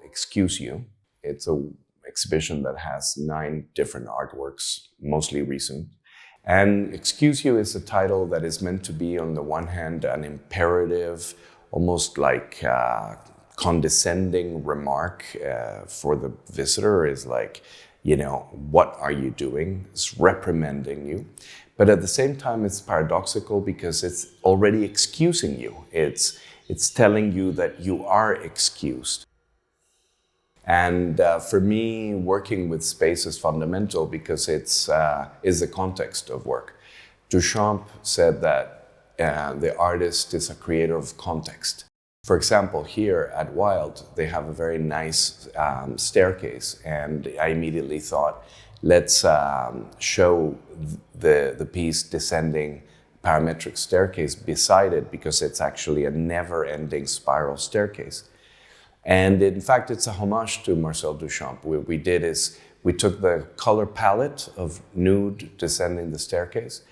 Excuse You. It's an exhibition that has 9 different artworks, mostly recent. And Excuse You is a title that is meant to be, on the one hand, an imperative, almost like condescending remark for the visitor, is like, what are you doing? It's reprimanding you. But at the same time, it's paradoxical because it's already excusing you. It's telling you that you are excused. And for me, working with space is fundamental because it's is the context of work. Duchamp said that the artist is a creator of context. For example, here at Wilde, they have a very nice staircase, and I immediately thought, let's show the piece descending parametric staircase beside it, because it's actually a never-ending spiral staircase. And in fact, it's a homage to Marcel Duchamp. What we did is we took the color palette of nude descending the staircase,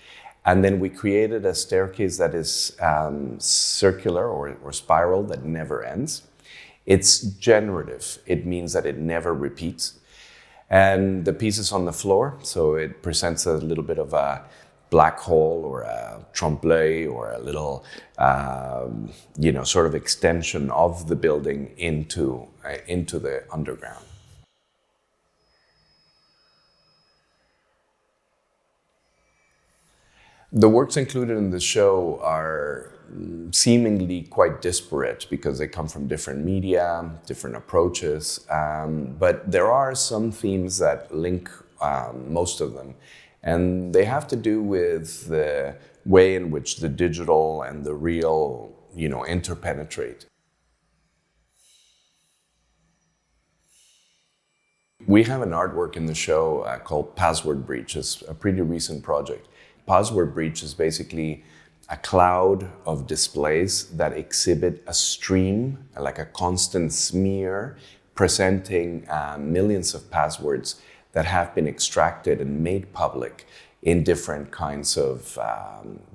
and then we created a staircase that is circular or spiral that never ends. It's generative. It means that it never repeats. And the piece is on the floor, so it presents a little bit of a black hole or a trompe-l'oeil or a little, sort of extension of the building into the underground. The works included in the show are seemingly quite disparate because they come from different media, different approaches, but there are some themes that link most of them. And they have to do with the way in which the digital and the real, interpenetrate. We have an artwork in the show called Password Breach. It's a pretty recent project. Password Breach is basically a cloud of displays that exhibit a stream, like a constant smear, presenting millions of passwords that have been extracted and made public in different kinds of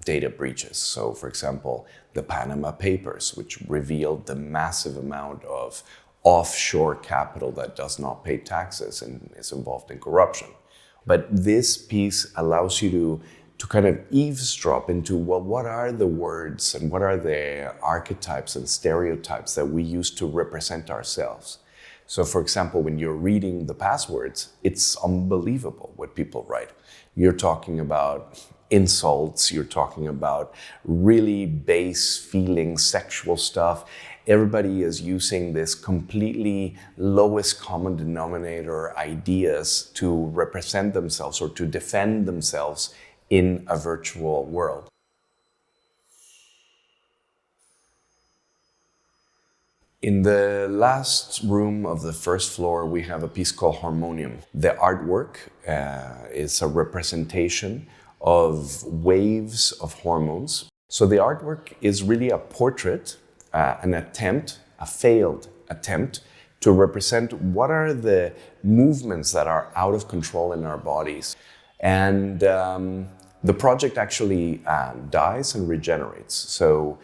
data breaches. So, for example, the Panama Papers, which revealed the massive amount of offshore capital that does not pay taxes and is involved in corruption. But this piece allows you to kind of eavesdrop into, well, what are the words and what are the archetypes and stereotypes that we use to represent ourselves? So, for example, when you're reading the passwords, it's unbelievable what people write. You're talking about insults, you're talking about really base feeling, sexual stuff. Everybody is using this completely lowest common denominator ideas to represent themselves or to defend themselves in a virtual world. In the last room of the first floor, we have a piece called Harmonium. The artwork is a representation of waves of hormones. So the artwork is really a portrait, an attempt, a failed attempt, to represent what are the movements that are out of control in our bodies. And the project actually dies and regenerates. So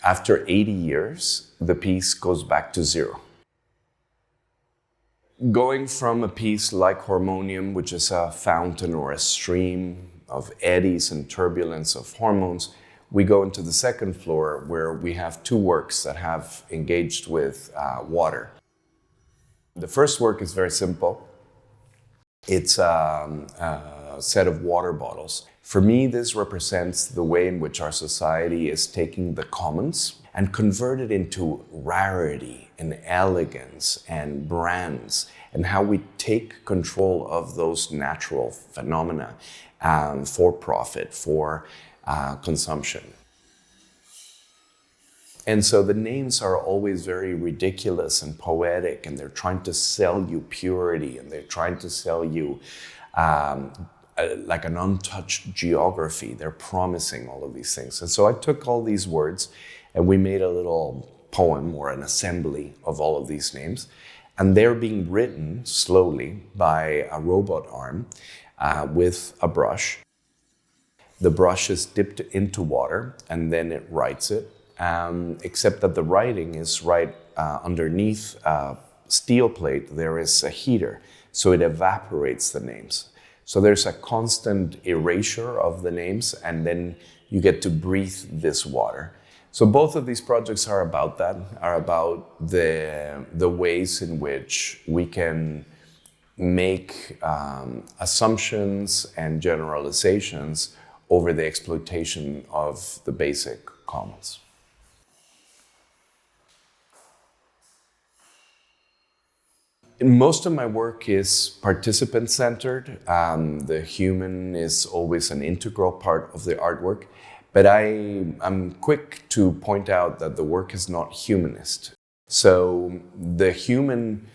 after 80 years, the piece goes back to zero. Going from a piece like Harmonium, which is a fountain or a stream of eddies and turbulence of hormones, we go into the second floor where we have 2 works that have engaged with water. The first work is very simple. It's a set of water bottles. For me, this represents the way in which our society is taking the commons and convert it into rarity and elegance and brands, and how we take control of those natural phenomena for profit, for consumption. And so the names are always very ridiculous and poetic, and they're trying to sell you purity, and they're trying to sell you like an untouched geography. They're promising all of these things. And so I took all these words and we made a little poem or an assembly of all of these names. And they're being written slowly by a robot arm with a brush. The brush is dipped into water and then it writes it, except that the writing is right underneath a steel plate, there is a heater, so it evaporates the names. So there's a constant erasure of the names, and then you get to breathe this water. So both of these projects are about that, are about the ways in which we can make assumptions and generalizations over the exploitation of the basic commons. Most of my work is participant-centered. The human is always an integral part of the artwork, but I'm quick to point out that the work is not humanist. So the human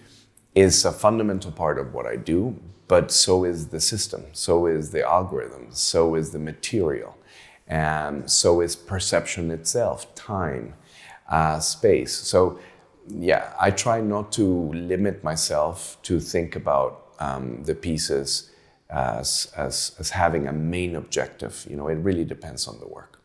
is a fundamental part of what I do, but so is the system, so is the algorithm, so is the material, and so is perception itself, time, space. So yeah, I try not to limit myself to think about the pieces as having a main objective. You know, it really depends on the work.